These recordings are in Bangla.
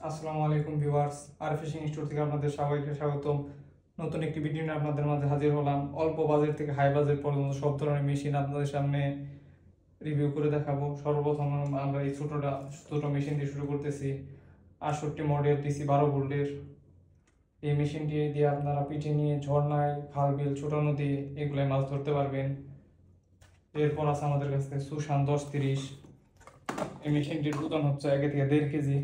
আসসালামু আলাইকুম ভিউয়ার্স, আর ফিশিং স্টোর থেকে আপনাদের সবাইকে স্বাগতম। নতুন একটি ভিডিও নিয়ে আপনাদের মাঝে হাজির হলাম। অল্প বাজেট থেকে হাই বাজেট পর্যন্ত সব ধরনের মেশিন আপনাদের সামনে রিভিউ করে দেখাবো। সর্বপ্রথম আমরা এই ছোট মেশিন দিয়ে শুরু করতেছি। 68 মডেল টিসি 12 ভোল্টের এই মেশিনটি দিয়ে আপনারা পিঠে নিয়ে ঝর্ণায়, খাল বিল, ছোট নদী এগুলোয় মাছ ধরতে পারবেন। এরপর আছে আমাদের কাছে সুশান 1030। এই মেশিনটির ওজন হচ্ছে 1 থেকে 1.5 কেজি।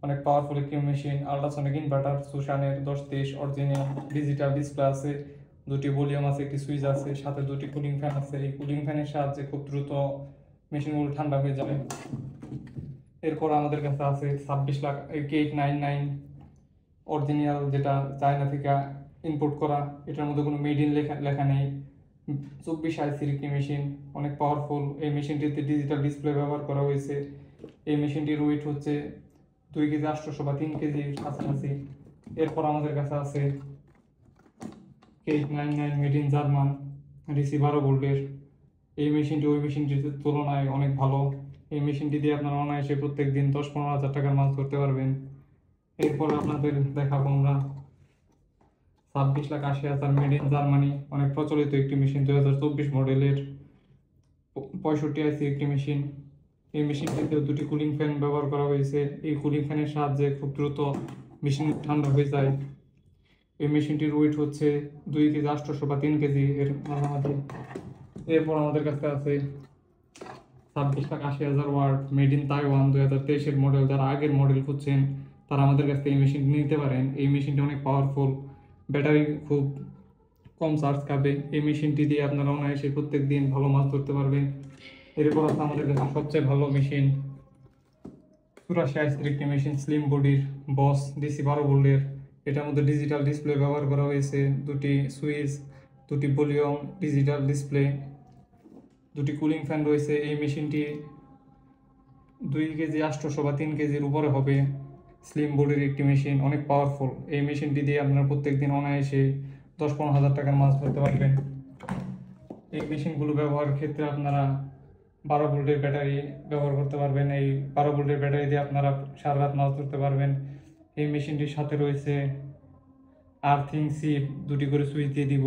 অনেক পাওয়ারফুল একটি মেশিন। আল্ট্রাসনিক ইনভার্টার সুশানের 1030 অরিজিনাল। ডিজিটাল ডিসপ্লে আছে, দুটি ভলিউম আছে, একটি সুইচ আছে, সাথে দুটি কুলিং ফ্যান আছে। এই কুলিং ফ্যানের সাহায্যে খুব দ্রুত মেশিনগুলো ঠান্ডা হয়ে যাবে। এরপর আমাদের কাছে আছে 26 লাখ 899 অরিজিনাল, যেটা চায়না থেকে ইম্পোর্ট করা। এটার মধ্যে কোনো মেড ইন লেখা নেই। 24 আইসির একটি মেশিন, অনেক পাওয়ারফুল। এই মেশিনটিতে ডিজিটাল ডিসপ্লে ব্যবহার করা হয়েছে। এই মেশিনটির ওয়েট হচ্ছে 2 কেজি 800 বা 3 কেজির কাছাকাছি। এরপর আমাদের কাছে আছে K899 made in German DC 12 ভোল্টের। এই মেশিনটি ওই মেশিনটির তুলনায় অনেক ভালো। এই মেশিনটি দিয়ে আপনারা অনায়াসে প্রত্যেক দিন 10-15 হাজার টাকার মাছ ধরতে পারবেন। এরপর আপনাদের দেখাবো আমরা 26,80,000 মেড ইন জার্মানি, অনেক প্রচলিত একটি মেশিন, 2024 মডেলের 65 আইসি একটি মেশিন। এই মেশিনটিতে দুটি কুলিং ফ্যান ব্যবহার করা হয়েছে। এই কুলিং ফ্যানের সাহায্যে খুব দ্রুত মেশিন ঠান্ডা হয়ে যায়। এই মেশিনটির ওয়েট হচ্ছে 2 কেজি 800 বা 3 কেজি এর মাঝামাঝি। এরপর আমাদের কাছে আছে 26,80,000 watt made in Taiwan 2023 model. যারা আগের মডেল খুঁজছেন তারা আমাদের কাছ থেকে এই মেশিনটি নিতে পারেন। এই মেশিনটি অনেক পাওয়ারফুল, ব্যাটারি খুব কম চার্জ খাবে। এই মেশিনটি দিয়ে আপনারা অনায়াসে প্রত্যেক দিন ভালো মাছ ধরতে পারবেন। এরপর আছে আমাদের কাছে সবচেয়ে ভালো মেশিন 84 আইসির একটি মেশিন, স্লিম বডির বস ডিসি 12 ভোল্টের। এটার মধ্যে ডিজিটাল ডিসপ্লে ব্যবহার করা হয়েছে, দুটি সুইচ, দুটি ভলিউম, ডিজিটাল ডিসপ্লে, দুটি কুলিং ফ্যান রয়েছে। এই মেশিনটি 2 কেজি 800 বা 3 কেজির উপরে হবে। স্লিম বডির একটি মেশিন, অনেক পাওয়ারফুল। এই মেশিনটি দিয়ে আপনারা প্রত্যেক দিন অনায়াসে 10-15 হাজার টাকার মাছ ধরতে পারবেন। এই মেশিনগুলো ব্যবহারের ক্ষেত্রে আপনারা 12 ভোল্টের ব্যাটারি ব্যবহার করতে পারবেন। এই 12 ভোল্টের ব্যাটারি দিয়ে আপনারা সারা রাত মাছ ধরতে পারবেন। এই মেশিনটির সাথে রয়েছে আর্থিং সিপ, দুটি করে সুইচ দিয়ে দিব।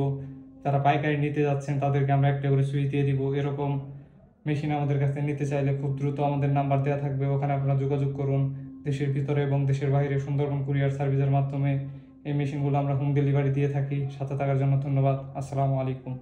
যারা পাইকারি নিতে যাচ্ছেন তাদেরকে আমরা একটা করে সুইচ দিয়ে দিব। এরকম মেশিন আমাদের কাছে নিতে চাইলে খুব দ্রুত আমাদের নাম্বার দেওয়া থাকবে, ওখানে আপনারা যোগাযোগ করুন। দেশের ভিতরে এবং দেশের বাইরে সুন্দরবন কুরিয়ার সার্ভিসের মাধ্যমে এই মেশিনগুলো আমরা হোম ডেলিভারি দিয়ে থাকি। সাথে থাকার জন্য ধন্যবাদ। আসসালামু আলাইকুম।